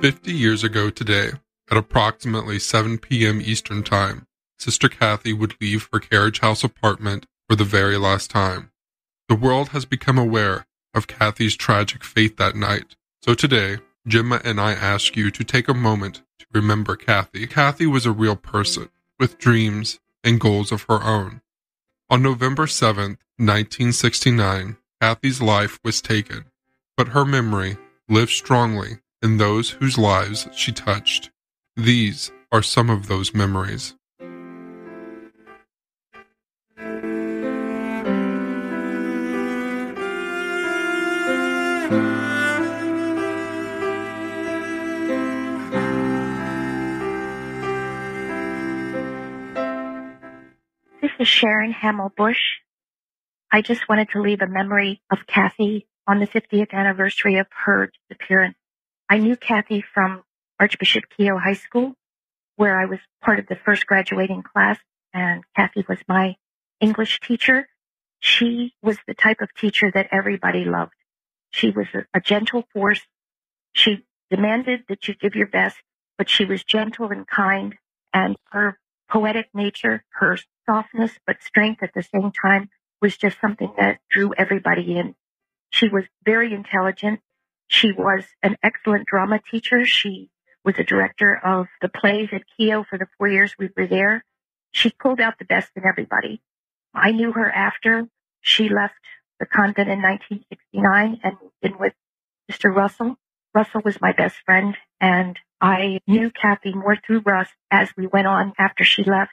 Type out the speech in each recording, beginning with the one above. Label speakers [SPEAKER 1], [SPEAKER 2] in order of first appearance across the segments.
[SPEAKER 1] 50 years ago today, at approximately 7 p.m. Eastern Time, Sister Cathy would leave her Carriage House apartment for the very last time. The world has become aware of Cathy's tragic fate that night, so today, Gemma and I ask you to take a moment to remember Cathy. Cathy was a real person, with dreams and goals of her own. On November 7th, 1969, Cathy's life was taken, but her memory lives strongly in those whose lives she touched. These are some of those memories.
[SPEAKER 2] This is Sharon Hamill-Bush. I just wanted to leave a memory of Cathy on the 50th anniversary of her disappearance. I knew Cathy from Archbishop Keough High School, where I was part of the first graduating class, and Cathy was my English teacher. She was the type of teacher that everybody loved. She was a gentle force. She demanded that you give your best, but she was gentle and kind, and her poetic nature, her softness but strength at the same time, was just something that drew everybody in. She was very intelligent. She was an excellent drama teacher. She was a director of the plays at Keough for the 4 years we were there. She pulled out the best in everybody. I knew her after she left the convent in 1969 and moved in with Mr. Russell. Russell was my best friend, and I knew Cathy more through Russ as we went on after she left.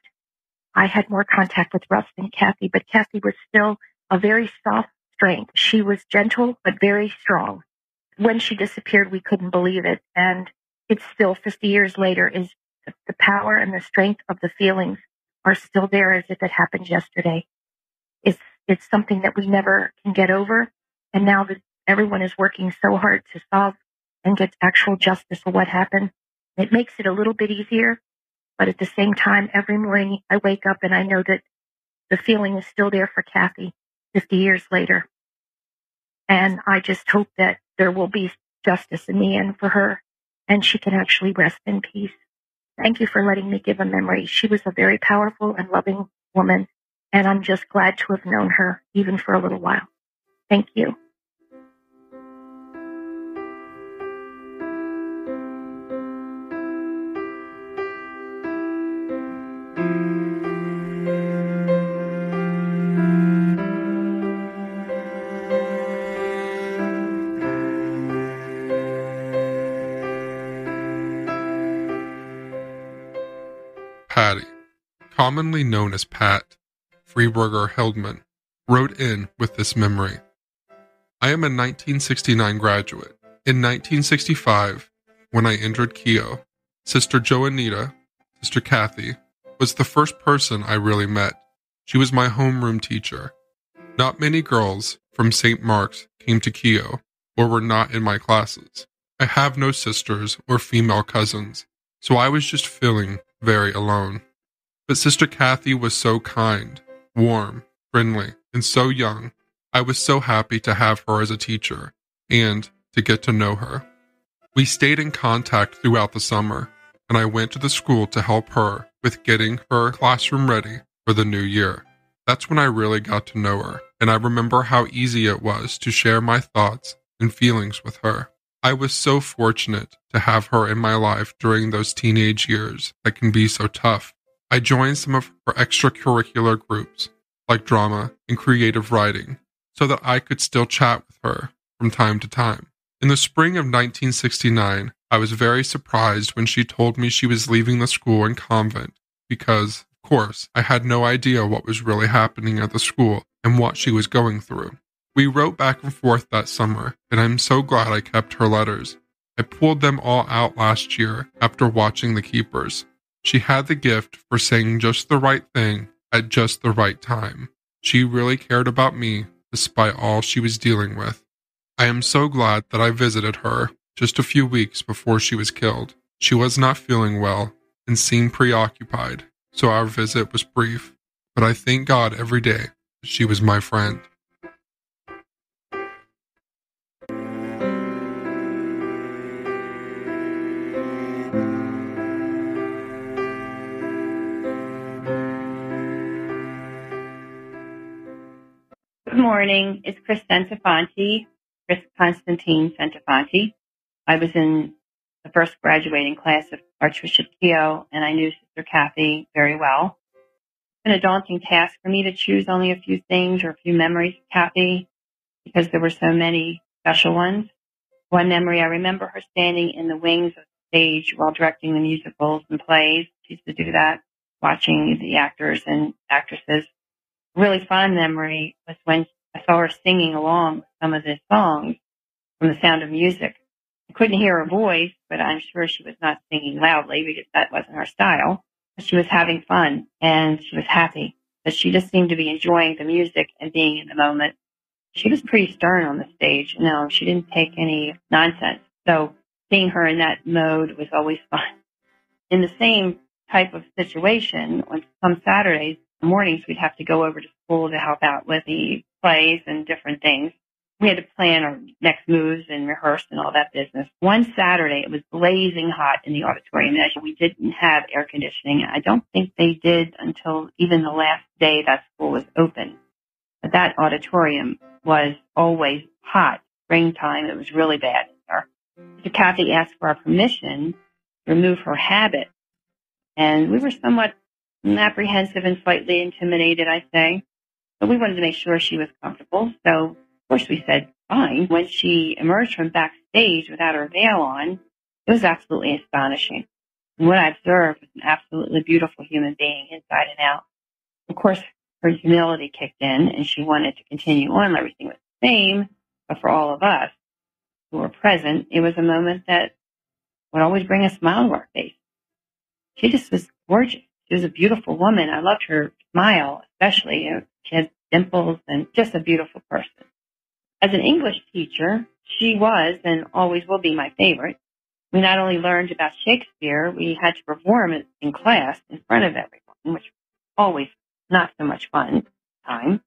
[SPEAKER 2] I had more contact with Russ than Cathy, but Cathy was still a very soft strength. She was gentle, but very strong. When she disappeared, we couldn't believe it. And it's still 50 years later, is the power and the strength of the feelings are still there as if it happened yesterday. It's something that we never can get over. And now that everyone is working so hard to solve and get actual justice for what happened, it makes it a little bit easier. But at the same time, every morning I wake up and I know that the feeling is still there for Cathy 50 years later. And I just hope that there will be justice in the end for her and she can actually rest in peace. Thank you for letting me give a memory. She was a very powerful and loving woman, and I'm just glad to have known her even for a little while. Thank you.
[SPEAKER 1] Patty, commonly known as Pat, Freeburger Heldman, wrote in with this memory. I am a 1969 graduate. In 1965, when I entered Keough, Sister Joanita, Sister Cathy, was the first person I really met. She was my homeroom teacher. Not many girls from St. Mark's came to Keough or were not in my classes. I have no sisters or female cousins, so I was just feeling very alone. But Sister Cathy was so kind, warm, friendly, and so young. I was so happy to have her as a teacher and to get to know her. We stayed in contact throughout the summer, and I went to the school to help her with getting her classroom ready for the new year. That's when I really got to know her, and I remember how easy it was to share my thoughts and feelings with her. I was so fortunate to have her in my life during those teenage years that can be so tough. I joined some of her extracurricular groups, like drama and creative writing, so that I could still chat with her from time to time. In the spring of 1969, I was very surprised when she told me she was leaving the school and convent because, of course, I had no idea what was really happening at the school and what she was going through. We wrote back and forth that summer, and I'm so glad I kept her letters. I pulled them all out last year after watching The Keepers. She had the gift for saying just the right thing at just the right time. She really cared about me despite all she was dealing with. I am so glad that I visited her just a few weeks before she was killed. She was not feeling well and seemed preoccupied, so our visit was brief, but I thank God every day that she was my friend.
[SPEAKER 3] morning. It's Chris Constantine Centifanti. I was in the first graduating class of Archbishop Keo, and I knew Sister Cathy very well. It's been a daunting task for me to choose only a few things or a few memories of Cathy because there were so many special ones. One memory, I remember her standing in the wings of the stage while directing the musicals and plays. She used to do that, watching the actors and actresses. A really fond memory was when I saw her singing along with some of the songs from The Sound of Music. I couldn't hear her voice, but I'm sure she was not singing loudly because that wasn't her style. But she was having fun and she was happy. But she just seemed to be enjoying the music and being in the moment. She was pretty stern on the stage. No, she didn't take any nonsense. So seeing her in that mode was always fun. In the same type of situation, on some Saturdays mornings, we'd have to go over to school to help out with the plays and different things. We had to plan our next moves and rehearse and all that business. One Saturday, it was blazing hot in the auditorium. As we didn't have air conditioning. I don't think they did until even the last day that school was open. But that auditorium was always hot. Springtime, it was really bad in there. So Cathy asked for our permission to remove her habit. And we were somewhat apprehensive and slightly intimidated, I say. But we wanted to make sure she was comfortable. So, of course, we said, fine. When she emerged from backstage without her veil on, it was absolutely astonishing. And what I observed was an absolutely beautiful human being inside and out. Of course, her humility kicked in, and she wanted to continue on. Everything was the same. But for all of us who were present, it was a moment that would always bring a smile to our face. She just was gorgeous. She was a beautiful woman. I loved her smile, especially. She had dimples and just a beautiful person. As an English teacher, she was and always will be my favorite. We not only learned about Shakespeare, we had to perform it in class in front of everyone, which was always not so much fun time.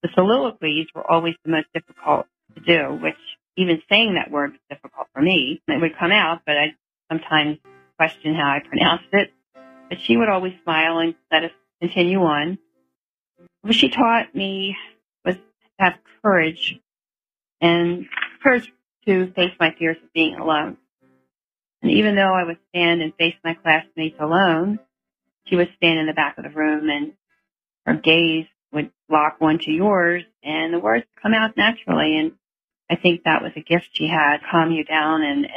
[SPEAKER 3] The soliloquies were always the most difficult to do, which even saying that word was difficult for me. It would come out, but I sometimes question how I pronounced it. But she would always smile and let us continue on. What she taught me was to have courage and courage to face my fears of being alone. And even though I would stand and face my classmates alone, she would stand in the back of the room and her gaze would lock onto yours and the words would come out naturally. And I think that was a gift she had, calm you down and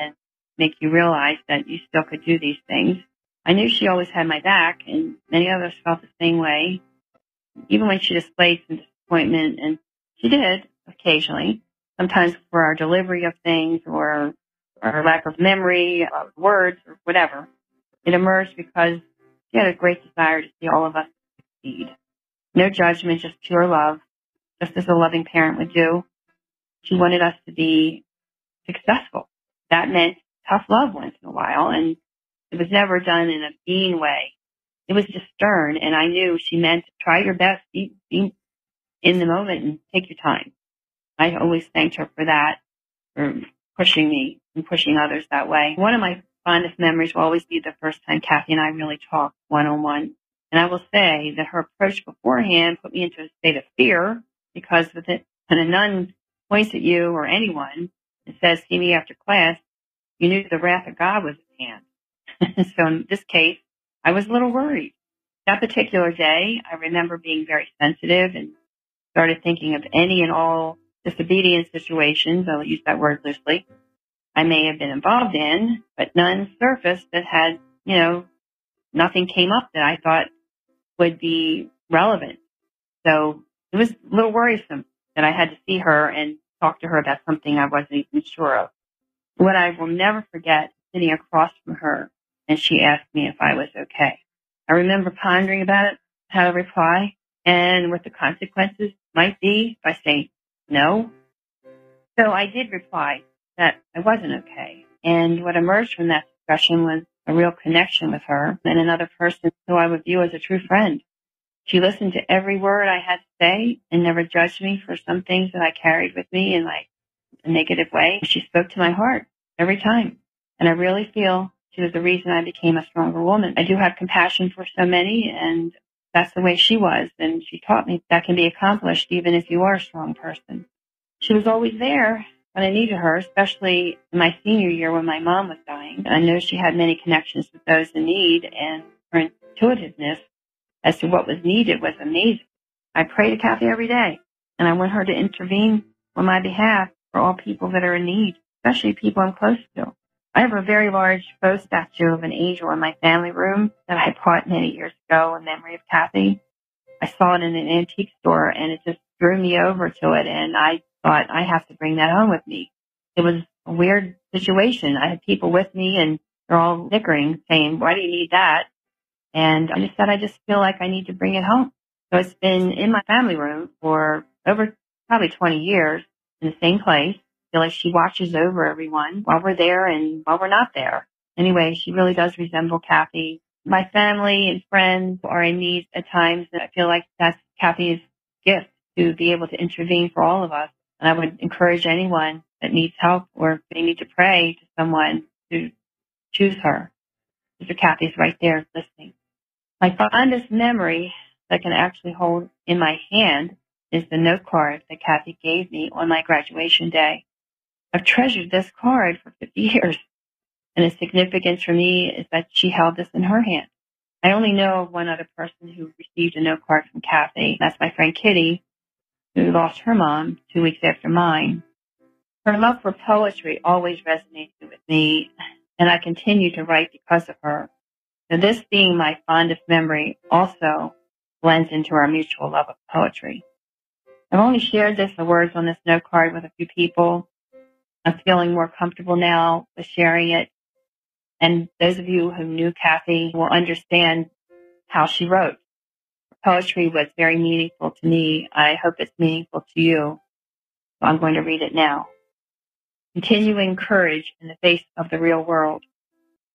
[SPEAKER 3] make you realize that you still could do these things. I knew she always had my back, and many others felt the same way. Even when she displayed some disappointment, and she did occasionally, sometimes for our delivery of things or our lack of memory of words or whatever, it emerged because she had a great desire to see all of us succeed. No judgment, just pure love, just as a loving parent would do. She wanted us to be successful. That meant tough love once in a while, and it was never done in a mean way. It was just stern, and I knew she meant try your best, be in the moment, and take your time. I always thanked her for that, for pushing me and pushing others that way. One of my fondest memories will always be the first time Cathy and I really talked one-on-one. And I will say that her approach beforehand put me into a state of fear because when a nun points at you or anyone and says, see me after class, you knew the wrath of God was at hand. So in this case, I was a little worried. That particular day, I remember being very sensitive and started thinking of any and all disobedience situations, I'll use that word loosely, I may have been involved in, but none surfaced that had, nothing came up that I thought would be relevant. So it was a little worrisome that I had to see her and talk to her about something I wasn't even sure of. What I will never forget, sitting across from her, and she asked me if I was okay. I remember pondering about it, how to reply, and what the consequences might be if I say no. So I did reply that I wasn't okay. And what emerged from that discussion was a real connection with her and another person who I would view as a true friend. She listened to every word I had to say and never judged me for some things that I carried with me in like a negative way. She spoke to my heart every time. And I really feel she was the reason I became a stronger woman. I do have compassion for so many, and that's the way she was. And she taught me that can be accomplished even if you are a strong person. She was always there when I needed her, especially in my senior year when my mom was dying. I know she had many connections with those in need, and her intuitiveness as to what was needed was amazing. I pray to Cathy every day, and I want her to intervene on my behalf for all people that are in need, especially people I'm close to. I have a very large faux statue of an angel in my family room that I bought many years ago in memory of Cathy. I saw it in an antique store, and it just drew me over to it, and I thought, I have to bring that home with me. It was a weird situation. I had people with me, and they're all snickering, saying, why do you need that? And I just said, I just feel like I need to bring it home. So it's been in my family room for over probably 20 years in the same place. I feel like she watches over everyone while we're there and while we're not there. Anyway, she really does resemble Cathy. My family and friends are in need at times, and I feel like that's Cathy's gift to be able to intervene for all of us. And I would encourage anyone that needs help or they need to pray to someone to choose her. Sister Cathy's right there listening. My fondest memory that I can actually hold in my hand is the note card that Cathy gave me on my graduation day. I've treasured this card for 50 years, and the significance for me is that she held this in her hand. I only know of one other person who received a note card from Cathy. That's my friend Kitty, who lost her mom 2 weeks after mine. Her love for poetry always resonated with me, and I continue to write because of her. So this being my fondest memory also blends into our mutual love of poetry. I've only shared the words on this note card with a few people. I'm feeling more comfortable now with sharing it. And those of you who knew Cathy will understand how she wrote. Poetry was very meaningful to me. I hope it's meaningful to you. So I'm going to read it now. Continuing courage in the face of the real world.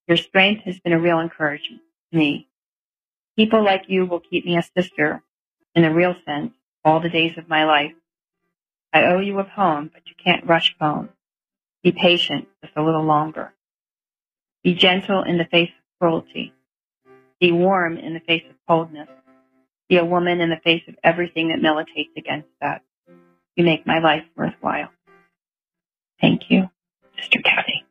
[SPEAKER 3] Your strength has been a real encouragement to me. People like you will keep me a sister in a real sense all the days of my life. I owe you a poem, but you can't rush poems. Be patient just a little longer. Be gentle in the face of cruelty. Be warm in the face of coldness. Be a woman in the face of everything that militates against that. You make my life worthwhile. Thank you, Sister Cathy.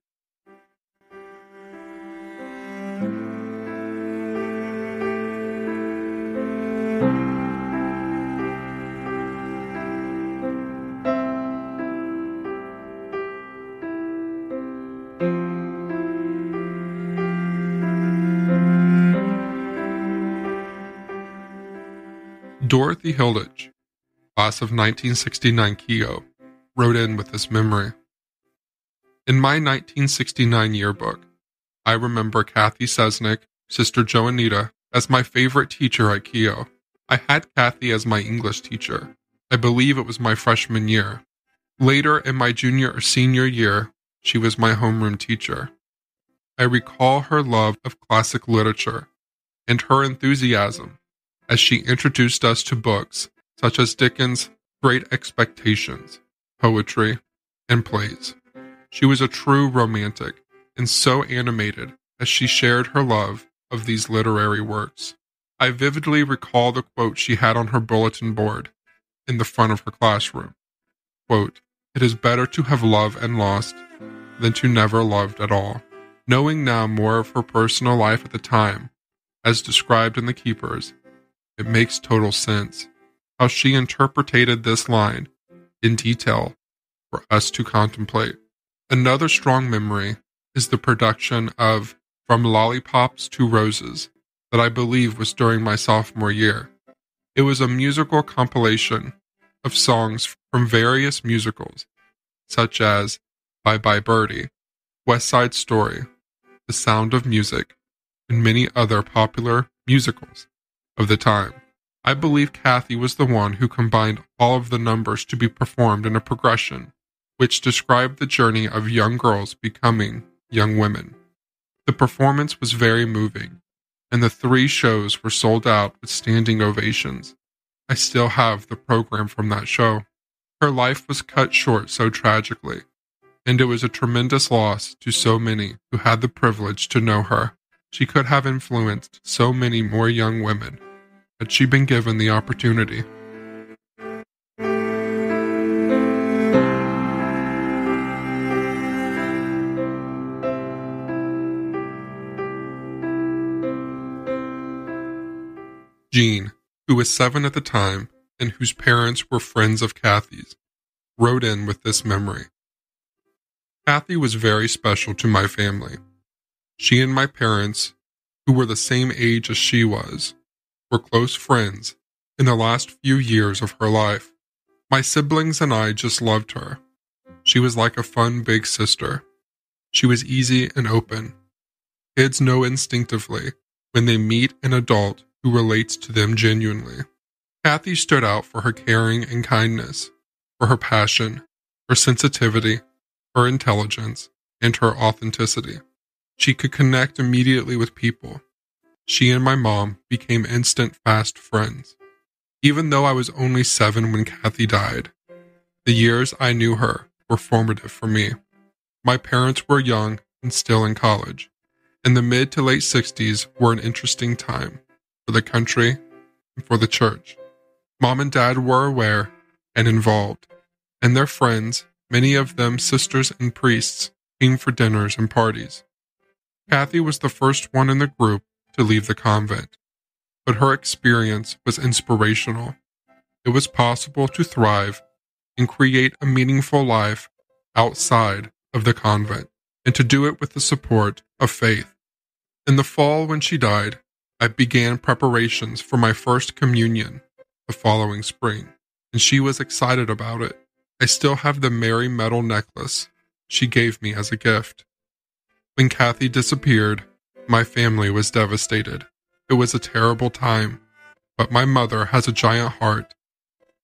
[SPEAKER 1] Dorothy Hilditch, class of 1969 Keogh, wrote in with this memory. In my 1969 yearbook, I remember Cathy Cesnik, Sister Joanita, as my favorite teacher at Keogh. I had Cathy as my English teacher. I believe it was my freshman year. Later in my junior or senior year, she was my homeroom teacher. I recall her love of classic literature and her enthusiasm as she introduced us to books such as Dickens' Great Expectations, poetry, and plays. She was a true romantic and so animated as she shared her love of these literary works. I vividly recall the quote she had on her bulletin board in the front of her classroom. Quote, "It is better to have loved and lost than to never loved at all." Knowing now more of her personal life at the time, as described in The Keepers, it makes total sense how she interpreted this line in detail for us to contemplate. Another strong memory is the production of From Lollipops to Roses that I believe was during my sophomore year. It was a musical compilation of songs from various musicals, such as Bye Bye Birdie, West Side Story, The Sound of Music, and many other popular musicals of the time. I believe Cathy was the one who combined all of the numbers to be performed in a progression, which described the journey of young girls becoming young women. The performance was very moving, and the 3 shows were sold out with standing ovations. I still have the program from that show. Her life was cut short so tragically, and it was a tremendous loss to so many who had the privilege to know her. She could have influenced so many more young women had she been given the opportunity. Jean, who was 7 at the time and whose parents were friends of Cathy's, wrote in with this memory. Cathy was very special to my family. She and my parents, who were the same age as she was, were close friends in the last few years of her life. My siblings and I just loved her. She was like a fun big sister. She was easy and open. Kids know instinctively when they meet an adult who relates to them genuinely. Cathy stood out for her caring and kindness, for her passion, her sensitivity, her intelligence, and her authenticity. She could connect immediately with people. She and my mom became instant fast friends. Even though I was only 7 when Cathy died, the years I knew her were formative for me. My parents were young and still in college, and the mid to late 60s were an interesting time for the country and for the church. Mom and Dad were aware and involved, and their friends, many of them sisters and priests, came for dinners and parties. Cathy was the first one in the group to leave the convent, but her experience was inspirational. It was possible to thrive and create a meaningful life outside of the convent, and to do it with the support of faith. In the fall when she died, I began preparations for my first communion the following spring, and she was excited about it. I still have the Mary metal necklace she gave me as a gift. When Cathy disappeared, my family was devastated. It was a terrible time, but my mother has a giant heart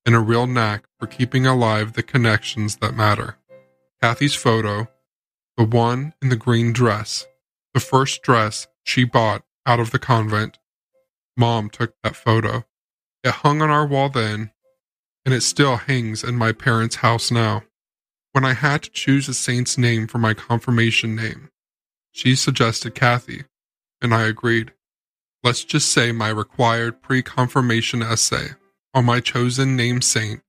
[SPEAKER 1] and a real knack for keeping alive the connections that matter. Cathy's photo, the one in the green dress, the first dress she bought out of the convent. Mom took that photo. It hung on our wall then, and it still hangs in my parents' house now. When I had to choose a saint's name for my confirmation name, she suggested Cathy, and I agreed. Let's just say my required pre-confirmation essay on my chosen name saint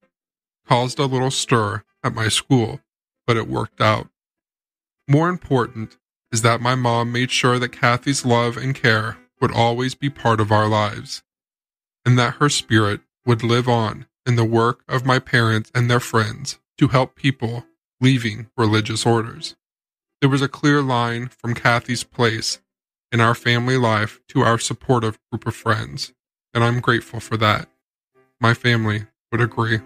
[SPEAKER 1] caused a little stir at my school, but it worked out. More important is that my mom made sure that Cathy's love and care would always be part of our lives, and that her spirit would live on in the work of my parents and their friends to help people leaving religious orders. There was a clear line from Cathy's place in our family life to our supportive group of friends, and I'm grateful for that. My family would agree.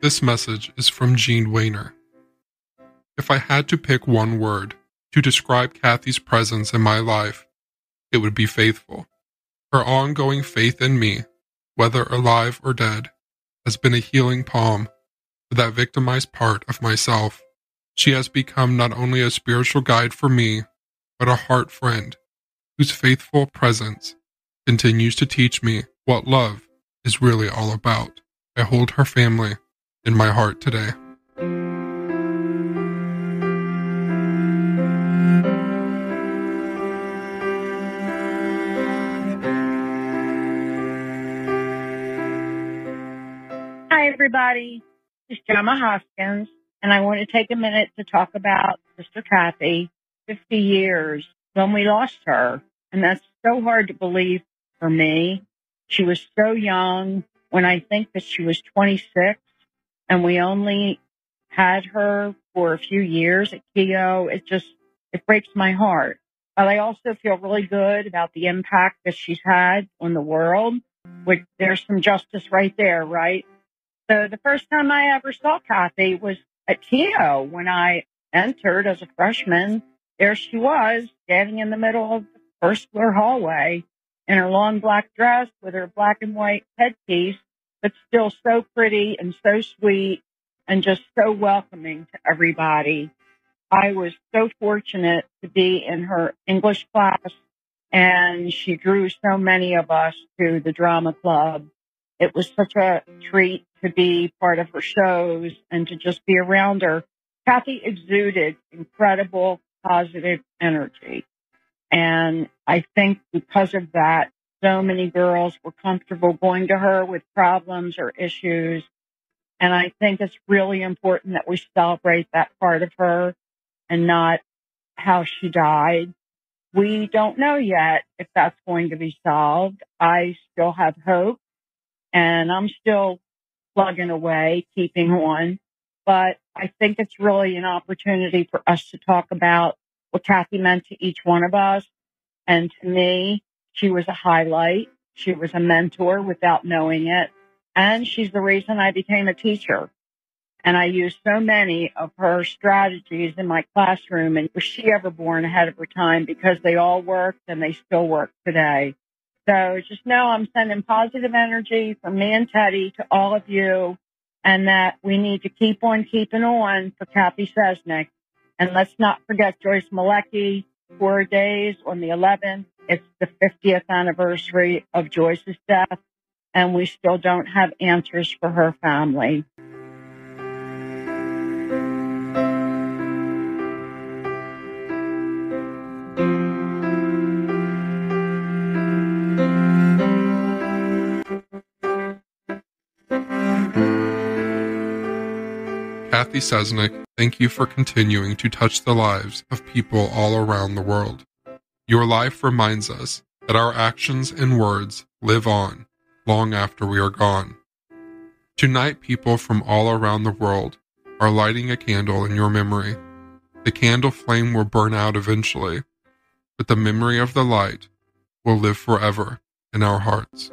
[SPEAKER 1] This message is from Jean Wayner. If I had to pick one word to describe Cathy's presence in my life, it would be faithful. Her ongoing faith in me, whether alive or dead, has been a healing balm for that victimized part of myself. She has become not only a spiritual guide for me, but a heart friend whose faithful presence continues to teach me what love is really all about. I hold her family in my heart today.
[SPEAKER 4] Hi, everybody. This is Gemma Hoskins, and I want to take a minute to talk about Sister Cathy. 50 years when we lost her, and that's so hard to believe for me. She was so young when I think that she was 26, and we only had her for a few years at Keogh. It breaks my heart. But I also feel really good about the impact that she's had on the world, which there's some justice right there, right? So the first time I ever saw Cathy was at Keogh when I entered as a freshman. There she was, standing in the middle of the first floor hallway in her long black dress with her black and white headpiece, but still so pretty and so sweet and just so welcoming to everybody. I was so fortunate to be in her English class and she drew so many of us to the drama club. It was such a treat to be part of her shows and to just be around her. Cathy exuded incredible positive energy. And I think because of that, so many girls were comfortable going to her with problems or issues. And I think it's really important that we celebrate that part of her and not how she died. We don't know yet if that's going to be solved. I still have hope, and I'm still plugging away, keeping on. But I think it's really an opportunity for us to talk about what Cathy meant to each one of us. And to me, she was a highlight. She was a mentor without knowing it. And she's the reason I became a teacher. And I used so many of her strategies in my classroom. And was she ever born ahead of her time? Because they all worked and they still work today. So just know I'm sending positive energy from me and Teddy to all of you, and that we need to keep on keeping on for Cathy Cesnik. And let's not forget Joyce Malecki, 4 days on the 11th. It's the 50th anniversary of Joyce's death, and we still don't have answers for her family.
[SPEAKER 1] Cathy Cesnik, thank you for continuing to touch the lives of people all around the world. Your life reminds us that our actions and words live on long after we are gone. Tonight, people from all around the world are lighting a candle in your memory. The candle flame will burn out eventually, but the memory of the light will live forever in our hearts.